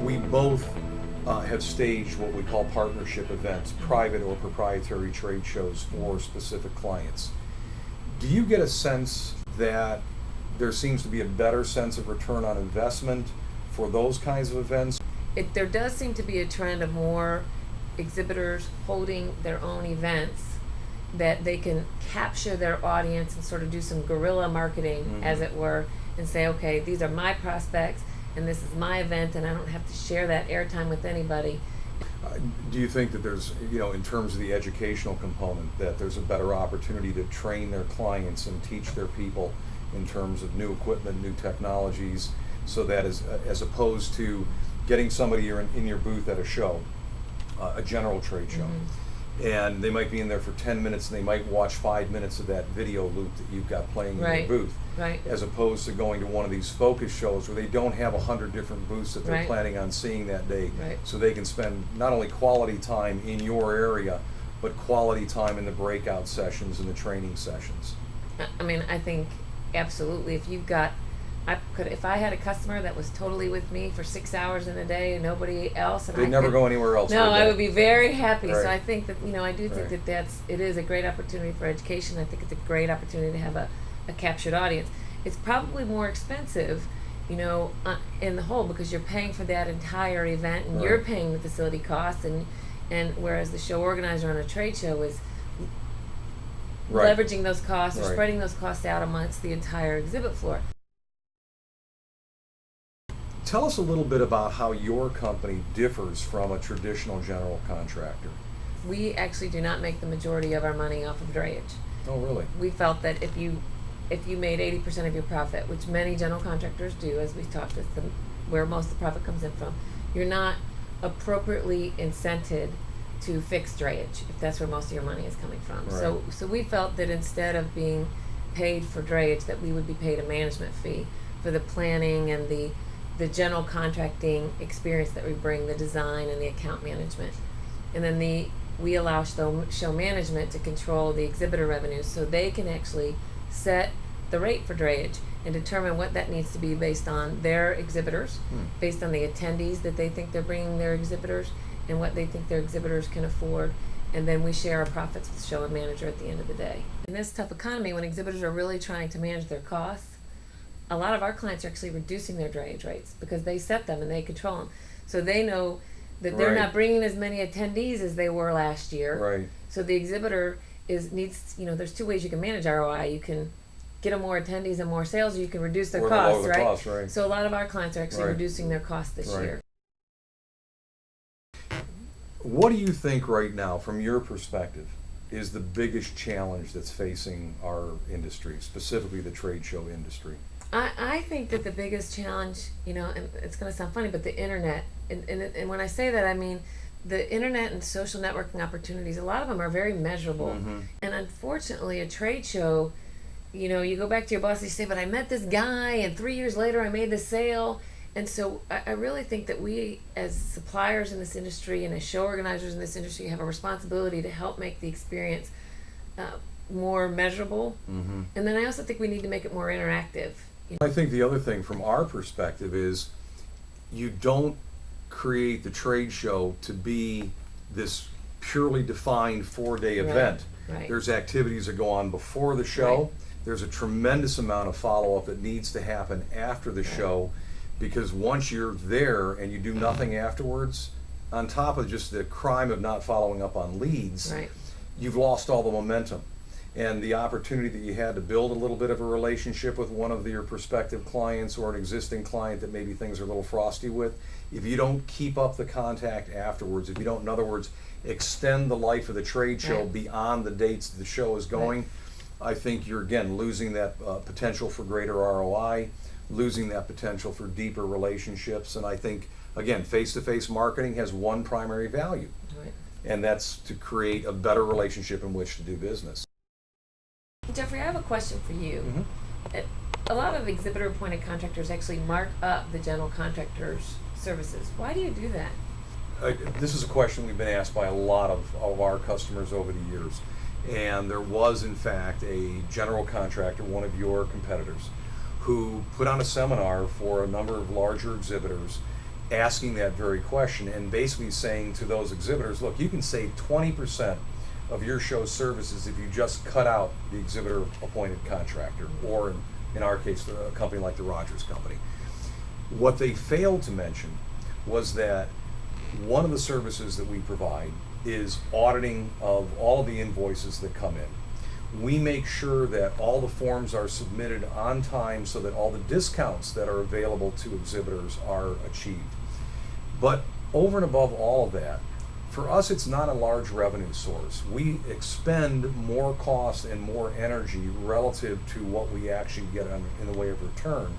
We both have staged what we call partnership events, private or proprietary trade shows for specific clients. Do you get a sense that there seems to be a better sense of return on investment for those kinds of events? There does seem to be a trend of more exhibitors holding their own events that they can capture their audience and sort of do some guerrilla marketing, as it were, and say, okay, these are my prospects and this is my event and I don't have to share that airtime with anybody. Do you think that there's, in terms of the educational component, that there's a better opportunity to train their clients and teach their people in terms of new equipment, new technologies, so that as opposed to getting somebody in your booth at a show, a general trade show, and they might be in there for 10 minutes and they might watch 5 minutes of that video loop that you've got playing in your booth, as opposed to going to one of these focus shows where they don't have 100 different booths that they're planning on seeing that day, so they can spend not only quality time in your area, but quality time in the breakout sessions and the training sessions. I mean, I think absolutely. If I had a customer that was totally with me for 6 hours in a day and nobody else, and they'd never go anywhere else. No, I would be very happy. So I think that I do think that it is a great opportunity for education. I think it's a great opportunity to have a captured audience. It's probably more expensive, in the whole, because you're paying for that entire event and you're paying the facility costs, and whereas the show organizer on a trade show is leveraging those costs or spreading those costs out amongst the entire exhibit floor. Tell us a little bit about how your company differs from a traditional general contractor. We actually do not make the majority of our money off of drayage. Oh, really? We felt that if you made 80% of your profit, which many general contractors do, as we talked, that's where most of the profit comes in from, you're not appropriately incented to fix drayage, if that's where most of your money is coming from. So we felt that instead of being paid for drayage, that we would be paid a management fee for the planning and the general contracting experience that we bring, the design and the account management. And then we allow show management to control the exhibitor revenues, so they can actually set the rate for drayage and determine what that needs to be based on their exhibitors, based on the attendees that they think they're bringing their exhibitors, and what they think their exhibitors can afford. And then we share our profits with the show and manager at the end of the day. In this tough economy, when exhibitors are really trying to manage their costs, a lot of our clients are actually reducing their drayage rates because they set them and they control them. So they know that they're not bringing as many attendees as they were last year. So the exhibitor needs, there's two ways you can manage ROI. You can get them more attendees and more sales, or you can reduce their costs, So a lot of our clients are actually reducing their costs this year. What do you think right now, from your perspective, is the biggest challenge that's facing our industry, specifically the trade show industry? I think that the biggest challenge, and it's going to sound funny, but the internet, and when I say that, I mean the internet and social networking opportunities, a lot of them are very measurable. And unfortunately, a trade show, you go back to your boss and you say, but I met this guy and 3 years later I made the sale. And so I really think that we, as suppliers in this industry and as show organizers in this industry, have a responsibility to help make the experience more measurable. And then I also think we need to make it more interactive. I think the other thing from our perspective is you don't create the trade show to be this purely defined 4-day event. There's activities that go on before the show. There's a tremendous amount of follow-up that needs to happen after the show, because once you're there and you do nothing afterwards, on top of just the crime of not following up on leads, you've lost all the momentum. And the opportunity that you had to build a little bit of a relationship with one of your prospective clients or an existing client that maybe things are a little frosty with, if you don't keep up the contact afterwards, if you don't, in other words, extend the life of the trade show beyond the dates the show is going, I think you're, again, losing that potential for greater ROI, losing that potential for deeper relationships. And I think, again, face-to-face marketing has one primary value, and that's to create a better relationship in which to do business. Jeffrey, I have a question for you. A lot of exhibitor-appointed contractors actually mark up the general contractor's services. Why do you do that? This is a question we've been asked by a lot of our customers over the years. And there was, in fact, a general contractor, one of your competitors, who put on a seminar for a number of larger exhibitors asking that very question and basically saying to those exhibitors, look, you can save 20% of your show services if you just cut out the exhibitor appointed contractor, or in our case, a company like the Rogers Company. What they failed to mention was that one of the services that we provide is auditing of all of the invoices that come in. We make sure that all the forms are submitted on time so that all the discounts that are available to exhibitors are achieved. But over and above all of that, for us, it's not a large revenue source. We expend more cost and more energy relative to what we actually get in the way of return.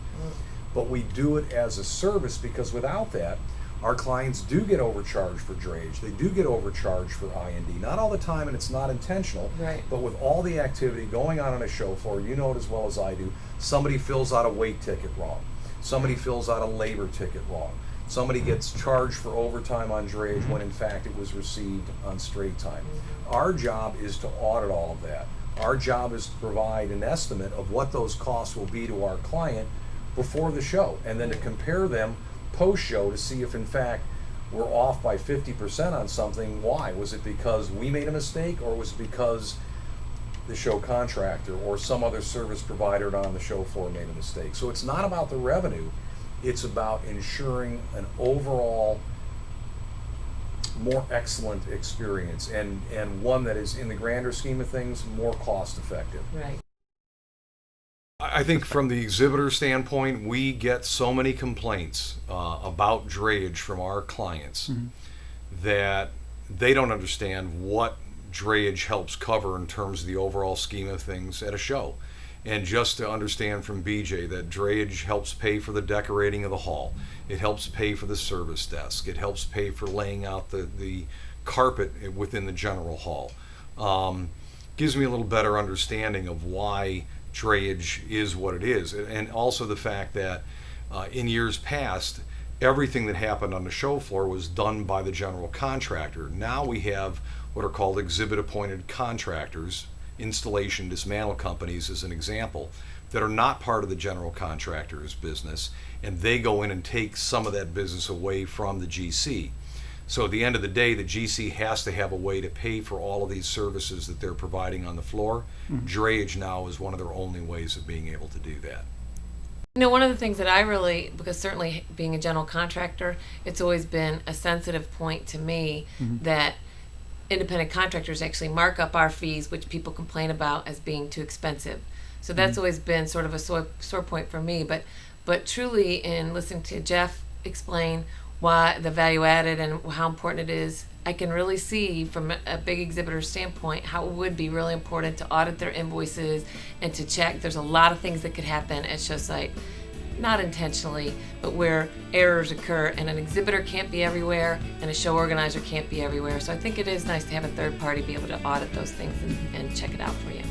But we do it as a service, because without that, our clients do get overcharged for drayage. They do get overcharged for I&D. Not all the time, and it's not intentional. Right. But with all the activity going on a show floor, you know it as well as I do, somebody fills out a weight ticket wrong. Somebody fills out a labor ticket wrong. Somebody gets charged for overtime on drayage when in fact it was received on straight time. Our job is to audit all of that. Our job is to provide an estimate of what those costs will be to our client before the show, and then to compare them post-show to see if in fact we're off by 50% on something. Why? Was it because we made a mistake, or was it because the show contractor or some other service provider on the show floor made a mistake? So it's not about the revenue, it's about ensuring an overall more excellent experience, and one that is, in the grander scheme of things, more cost effective. Right. I think from the exhibitor standpoint, we get so many complaints about drayage from our clients that they don't understand what drayage helps cover in terms of the overall scheme of things at a show. And just to understand from B.J. that drayage helps pay for the decorating of the hall. It helps pay for the service desk. It helps pay for laying out the carpet within the general hall. Gives me a little better understanding of why drayage is what it is. And also the fact that in years past, everything that happened on the show floor was done by the general contractor. Now we have what are called exhibit appointed contractors, installation dismantle companies as an example, that are not part of the general contractor's business, and they go in and take some of that business away from the GC. So at the end of the day, the GC has to have a way to pay for all of these services that they're providing on the floor. Drayage now is one of their only ways of being able to do that. You know, one of the things that I really, because certainly being a general contractor, it's always been a sensitive point to me that independent contractors actually mark up our fees, which people complain about as being too expensive. So that's always been sort of a sore point for me. But truly, in listening to Jeff explain why the value added and how important it is, I can really see from a big exhibitor standpoint how it would be really important to audit their invoices and to check. There's a lot of things that could happen at show site, not intentionally, but where errors occur, and an exhibitor can't be everywhere and a show organizer can't be everywhere. So I think it is nice to have a third party be able to audit those things and check it out for you.